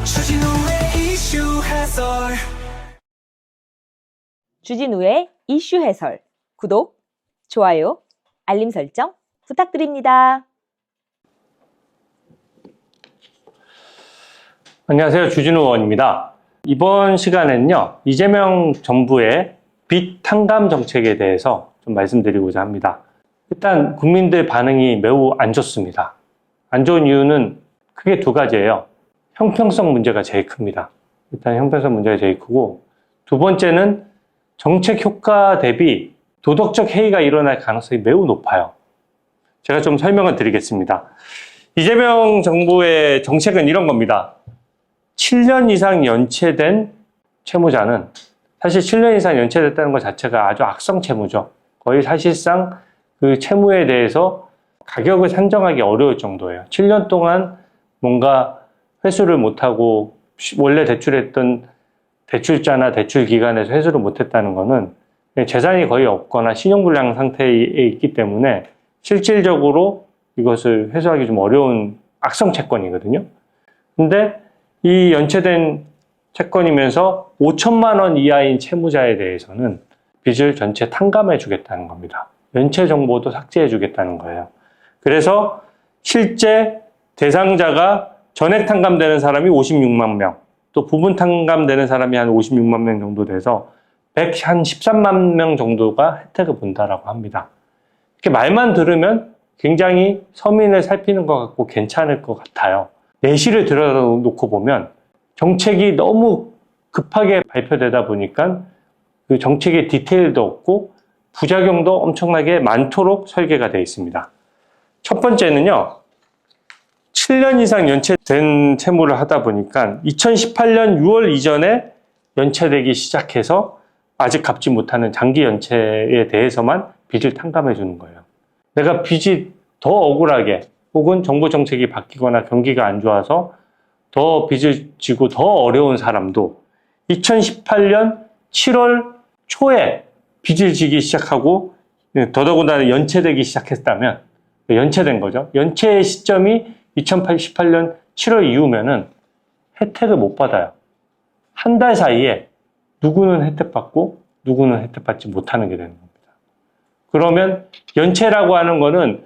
주진우의 이슈 해설. 주진우의 이슈 해설. 구독, 좋아요, 알림 설정 부탁드립니다. 안녕하세요. 주진우 의원입니다. 이번 시간에는요, 이재명 정부의 빚 탕감 정책에 대해서 좀 말씀드리고자 합니다. 일단 국민들 반응이 매우 안 좋습니다. 안 좋은 이유는 크게 두 가지예요. 형평성 문제가 제일 큽니다. 일단 형평성 문제가 제일 크고, 두 번째는 정책 효과 대비 도덕적 해이가 일어날 가능성이 매우 높아요. 제가 좀 설명을 드리겠습니다. 이재명 정부의 정책은 이런 겁니다. 7년 이상 연체된 채무자는, 사실 7년 이상 연체됐다는 것 자체가 아주 악성 채무죠. 거의 사실상 그 채무에 대해서 가격을 산정하기 어려울 정도예요. 7년 동안 뭔가 회수를 못하고 원래 대출했던 대출자나 대출 기간에서 회수를 못했다는 것은 재산이 거의 없거나 신용불량 상태에 있기 때문에 실질적으로 이것을 회수하기 좀 어려운 악성 채권이거든요. 근데 이 연체된 채권이면서 5천만 원 이하인 채무자에 대해서는 빚을 전체 탕감해 주겠다는 겁니다. 연체 정보도 삭제해 주겠다는 거예요. 그래서 실제 대상자가 전액 탕감되는 사람이 56만 명, 또 부분 탕감되는 사람이 한 56만 명 정도 돼서 113만 명 정도가 혜택을 본다라고 합니다. 이렇게 말만 들으면 굉장히 서민을 살피는 것 같고 괜찮을 것 같아요. 내실을 들여놓고 보면 정책이 너무 급하게 발표되다 보니까 그 정책의 디테일도 없고 부작용도 엄청나게 많도록 설계가 되어 있습니다. 첫 번째는요, 7년 이상 연체된 채무를 하다 보니까 2018년 6월 이전에 연체되기 시작해서 아직 갚지 못하는 장기 연체에 대해서만 빚을 탕감해 주는 거예요. 내가 빚이 더 억울하게 혹은 정부 정책이 바뀌거나 경기가 안 좋아서 더 빚을 지고 더 어려운 사람도 2018년 7월 초에 빚을 지기 시작하고 더더군다나 연체되기 시작했다면, 연체된 거죠. 연체의 시점이 2018년 7월 이후면은 혜택을 못 받아요. 한 달 사이에 누구는 혜택 받고 누구는 혜택 받지 못하는 게 되는 겁니다. 그러면 연체라고 하는 거는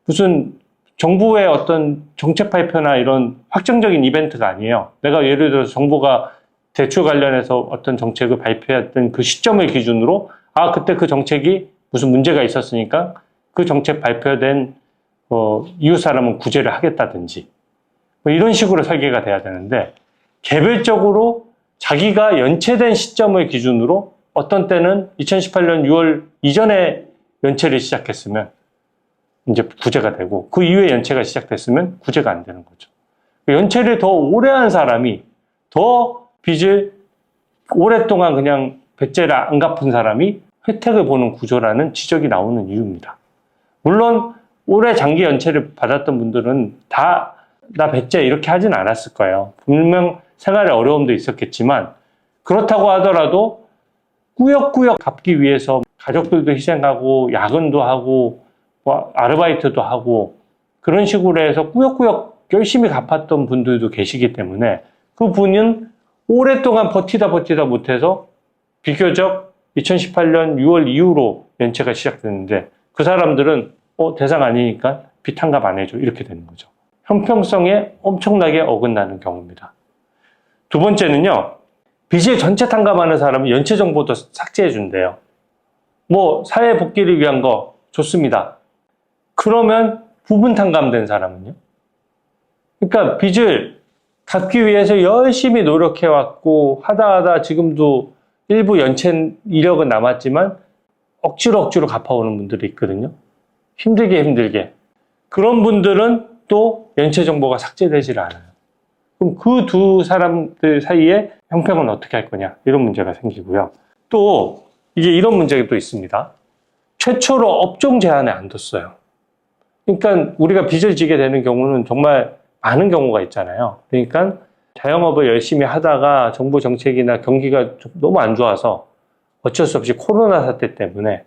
무슨 정부의 어떤 정책 발표나 이런 확정적인 이벤트가 아니에요. 내가 예를 들어서 정부가 대출 관련해서 어떤 정책을 발표했던 그 시점을 기준으로 그때 그 정책이 무슨 문제가 있었으니까 그 정책 발표된 이웃 사람은 구제를 하겠다든지 이런 식으로 설계가 돼야 되는데, 개별적으로 자기가 연체된 시점을 기준으로 어떤 때는 2018년 6월 이전에 연체를 시작했으면 이제 구제가 되고 그 이후에 연체가 시작됐으면 구제가 안 되는 거죠. 연체를 더 오래 한 사람이, 더 빚을 오랫동안 그냥 배째를 안 갚은 사람이 혜택을 보는 구조라는 지적이 나오는 이유입니다. 물론 오래 장기 연체를 받았던 분들은 다 나 배째 이렇게 하진 않았을 거예요. 분명 생활에 어려움도 있었겠지만, 그렇다고 하더라도 꾸역꾸역 갚기 위해서 가족들도 희생하고 야근도 하고 아르바이트도 하고 그런 식으로 해서 꾸역꾸역 열심히 갚았던 분들도 계시기 때문에 그 분은 오랫동안 버티다 못해서 비교적 2018년 6월 이후로 연체가 시작됐는데, 그 사람들은 대상 아니니까 빚 탕감 안 해줘 이렇게 되는 거죠. 형평성에 엄청나게 어긋나는 경우입니다. 두 번째는요, 빚을 전체 탕감하는 사람은 연체 정보도 삭제해 준대요. 사회 복귀를 위한 거 좋습니다. 그러면 부분 탕감된 사람은요? 그러니까 빚을 갚기 위해서 열심히 노력해왔고 하다 지금도 일부 연체 이력은 남았지만 억지로 갚아오는 분들이 있거든요. 힘들게. 그런 분들은 또 연체 정보가 삭제되질 않아요. 그럼 그 두 사람들 사이에 형평은 어떻게 할 거냐, 이런 문제가 생기고요. 또 이제 이런 문제가 또 있습니다. 최초로 업종 제한에 안 뒀어요. 그러니까 우리가 빚을 지게 되는 경우는 정말 많은 경우가 있잖아요. 그러니까 자영업을 열심히 하다가 정부 정책이나 경기가 너무 안 좋아서 어쩔 수 없이 코로나 사태 때문에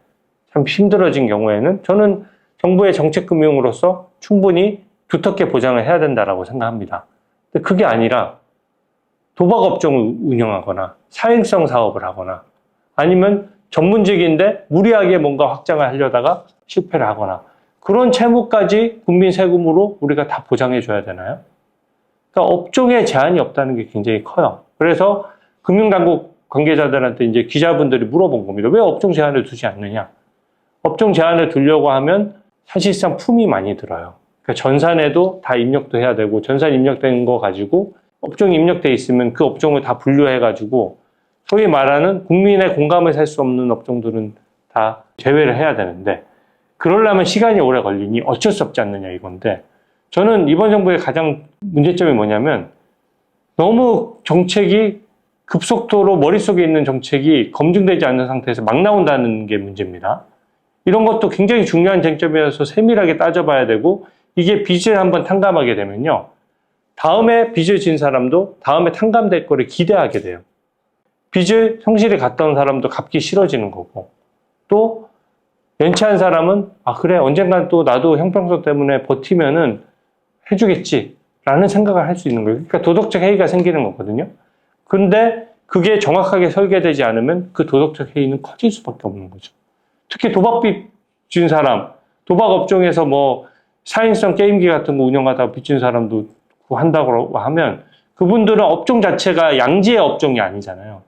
참 힘들어진 경우에는 저는 정부의 정책금융으로서 충분히 두텁게 보장을 해야 된다고 생각합니다. 근데 그게 아니라 도박업종을 운영하거나 사행성 사업을 하거나 아니면 전문직인데 무리하게 뭔가 확장을 하려다가 실패를 하거나 그런 채무까지 국민 세금으로 우리가 다 보장해 줘야 되나요? 그러니까 업종에 제한이 없다는 게 굉장히 커요. 그래서 금융당국 관계자들한테 이제 기자분들이 물어본 겁니다. 왜 업종 제한을 두지 않느냐? 업종 제한을 두려고 하면 사실상 품이 많이 들어요. 그러니까 전산에도 다 입력도 해야 되고 전산 입력된 거 가지고 업종이 입력돼 있으면 그 업종을 다 분류해가지고 소위 말하는 국민의 공감을 살 수 없는 업종들은 다 제외를 해야 되는데 그러려면 시간이 오래 걸리니 어쩔 수 없지 않느냐 이건데 저는 이번 정부의 가장 문제점이 뭐냐면 너무 정책이 급속도로 머릿속에 있는 정책이 검증되지 않는 상태에서 막 나온다는 게 문제입니다. 이런 것도 굉장히 중요한 쟁점이어서 세밀하게 따져봐야 되고 이게 빚을 한번 탕감하게 되면요. 다음에 빚을 진 사람도 다음에 탕감될 거를 기대하게 돼요. 빚을 성실히 갚던 사람도 갚기 싫어지는 거고 또 연체한 사람은 아 그래 언젠간 또 나도 형평성 때문에 버티면은 해주겠지 라는 생각을 할 수 있는 거예요. 그러니까 도덕적 해이가 생기는 거거든요. 근데 그게 정확하게 설계되지 않으면 그 도덕적 해이는 커질 수밖에 없는 거죠. 특히 도박빚 진 사람, 도박 업종에서 뭐 사행성 게임기 같은 거 운영하다가 빚진 사람도 한다고 하면 그분들은 업종 자체가 양지의 업종이 아니잖아요.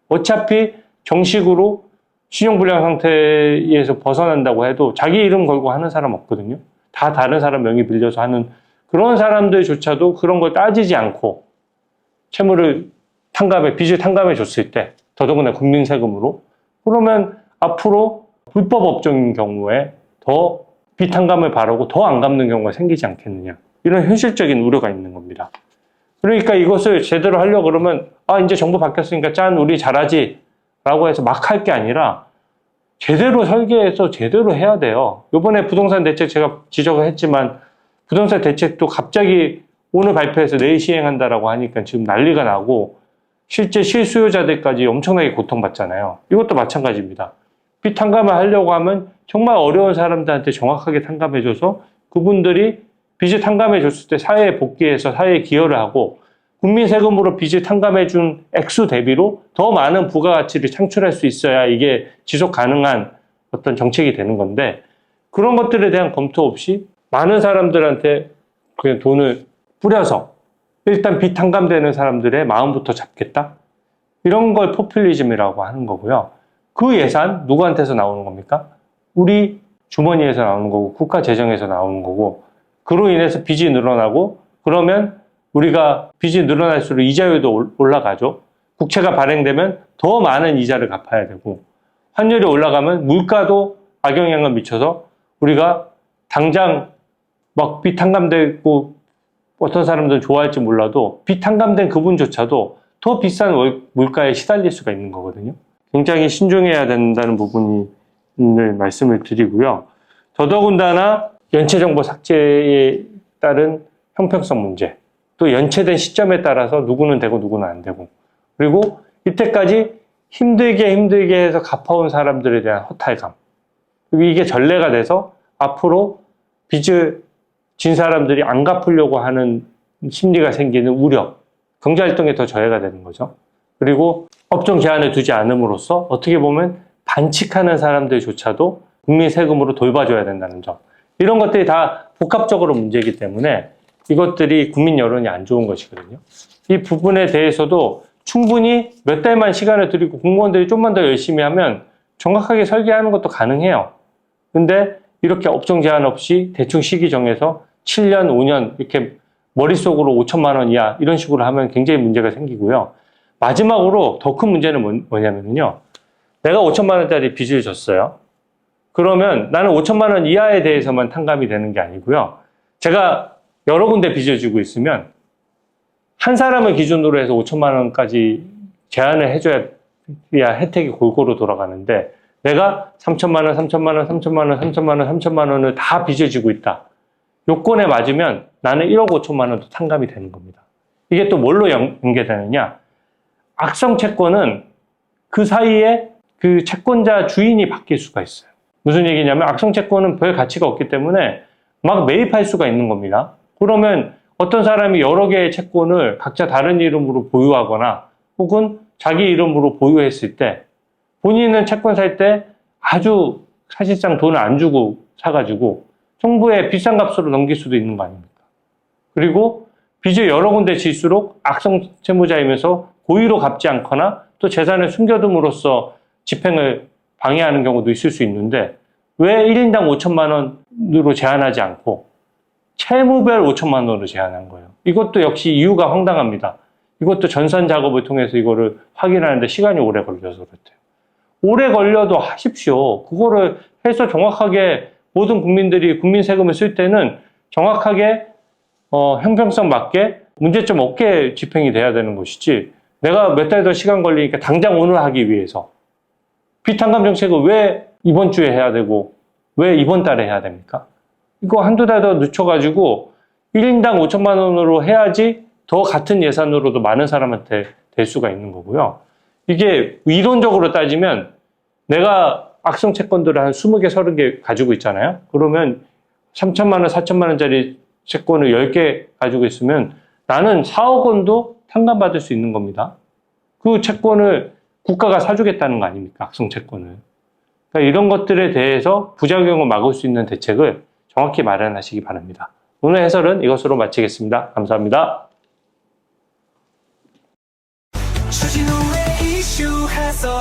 어차피 정식으로 신용불량 상태에서 벗어난다고 해도 자기 이름 걸고 하는 사람 없거든요. 다 다른 사람 명의 빌려서 하는 그런 사람들조차도 그런 걸 따지지 않고 채무를 빚을 탕감해 줬을 때 더더구나 국민 세금으로 그러면 앞으로 불법 업종인 경우에 더 빚 탕감을 바라고 더 안 갚는 경우가 생기지 않겠느냐 이런 현실적인 우려가 있는 겁니다. 그러니까 이것을 제대로 하려고 그러면 아 이제 정부 바뀌었으니까 짠 우리 잘하지 라고 해서 막 할 게 아니라 제대로 설계해서 제대로 해야 돼요. 이번에 부동산 대책 제가 지적을 했지만 부동산 대책도 갑자기 오늘 발표해서 내일 시행한다라고 하니까 지금 난리가 나고 실제 실수요자들까지 엄청나게 고통받잖아요. 이것도 마찬가지입니다. 빚 탕감을 하려고 하면 정말 어려운 사람들한테 정확하게 탕감해줘서 그분들이 빚을 탕감해줬을 때 사회에 복귀해서 사회에 기여를 하고 국민 세금으로 빚을 탕감해준 액수 대비로 더 많은 부가가치를 창출할 수 있어야 이게 지속 가능한 어떤 정책이 되는 건데 그런 것들에 대한 검토 없이 많은 사람들한테 그냥 돈을 뿌려서 일단 빚 탕감되는 사람들의 마음부터 잡겠다? 이런 걸 포퓰리즘이라고 하는 거고요. 그 예산 누구한테서 나오는 겁니까? 우리 주머니에서 나오는 거고 국가 재정에서 나오는 거고 그로 인해서 빚이 늘어나고 그러면 우리가 빚이 늘어날수록 이자율도 올라가죠. 국채가 발행되면 더 많은 이자를 갚아야 되고 환율이 올라가면 물가도 악영향을 미쳐서 우리가 당장 막 빚 탕감되고 어떤 사람들은 좋아할지 몰라도 빚 탕감된 그분조차도 더 비싼 물가에 시달릴 수가 있는 거거든요. 굉장히 신중해야 된다는 부분을 말씀을 드리고요. 더더군다나 연체정보 삭제에 따른 형평성 문제 또 연체된 시점에 따라서 누구는 되고 누구는 안 되고 그리고 이때까지 힘들게 해서 갚아온 사람들에 대한 허탈감 그리고 이게 전례가 돼서 앞으로 빚을 진 사람들이 안 갚으려고 하는 심리가 생기는 우려 경제활동에 더 저해가 되는 거죠. 그리고 업종 제한을 두지 않음으로써 어떻게 보면 반칙하는 사람들조차도 국민 세금으로 돌봐줘야 된다는 점 이런 것들이 다 복합적으로 문제이기 때문에 이것들이 국민 여론이 안 좋은 것이거든요. 이 부분에 대해서도 충분히 몇 달만 시간을 들이고 공무원들이 좀만 더 열심히 하면 정확하게 설계하는 것도 가능해요. 근데 이렇게 업종 제한 없이 대충 시기 정해서 7년, 5년 이렇게 머릿속으로 5천만 원 이하 이런 식으로 하면 굉장히 문제가 생기고요. 마지막으로 더 큰 문제는 뭐냐면요. 내가 5천만 원짜리 빚을 졌어요. 그러면 나는 5천만 원 이하에 대해서만 탕감이 되는 게 아니고요. 제가 여러 군데 빚을 지고 있으면 한 사람을 기준으로 해서 5천만 원까지 제한을 해줘야 혜택이 골고루 돌아가는데 내가 3천만 원, 3천만 원, 3천만 원, 3천만 원, 3천만 원을 다 빚을 지고 있다. 요건에 맞으면 나는 1억 5천만 원도 탕감이 되는 겁니다. 이게 또 뭘로 연계되느냐? 악성 채권은 그 사이에 그 채권자 주인이 바뀔 수가 있어요. 무슨 얘기냐면 악성 채권은 별 가치가 없기 때문에 막 매입할 수가 있는 겁니다. 그러면 어떤 사람이 여러 개의 채권을 각자 다른 이름으로 보유하거나 혹은 자기 이름으로 보유했을 때 본인은 채권 살 때 아주 사실상 돈을 안 주고 사가지고 정부에 비싼 값으로 넘길 수도 있는 거 아닙니까? 그리고 빚을 여러 군데 질수록 악성 채무자이면서 고의로 갚지 않거나 또 재산을 숨겨둠으로써 집행을 방해하는 경우도 있을 수 있는데 왜 1인당 5천만 원으로 제한하지 않고 채무별 5천만 원으로 제한한 거예요. 이것도 역시 이유가 황당합니다. 이것도 전산 작업을 통해서 이거를 확인하는데 시간이 오래 걸려서 그렇대요. 오래 걸려도 하십시오. 그거를 해서 정확하게 모든 국민들이 국민 세금을 쓸 때는 정확하게 형평성 맞게 문제점 없게 집행이 돼야 되는 것이지 내가 몇 달 더 시간 걸리니까 당장 오늘 하기 위해서 빚탕감 정책을 왜 이번 주에 해야 되고 왜 이번 달에 해야 됩니까? 이거 한두 달 더 늦춰가지고 1인당 5천만 원으로 해야지 더 같은 예산으로도 많은 사람한테 될 수가 있는 거고요. 이게 이론적으로 따지면 내가 악성 채권들을 한 20개, 30개 가지고 있잖아요. 그러면 3천만 원, 4천만 원짜리 채권을 10개 가지고 있으면 나는 4억 원도 탕감받을 수 있는 겁니다. 그 채권을 국가가 사주겠다는 거 아닙니까? 악성 채권을. 그러니까 이런 것들에 대해서 부작용을 막을 수 있는 대책을 정확히 마련하시기 바랍니다. 오늘 해설은 이것으로 마치겠습니다. 감사합니다. 주진우의 이슈 해설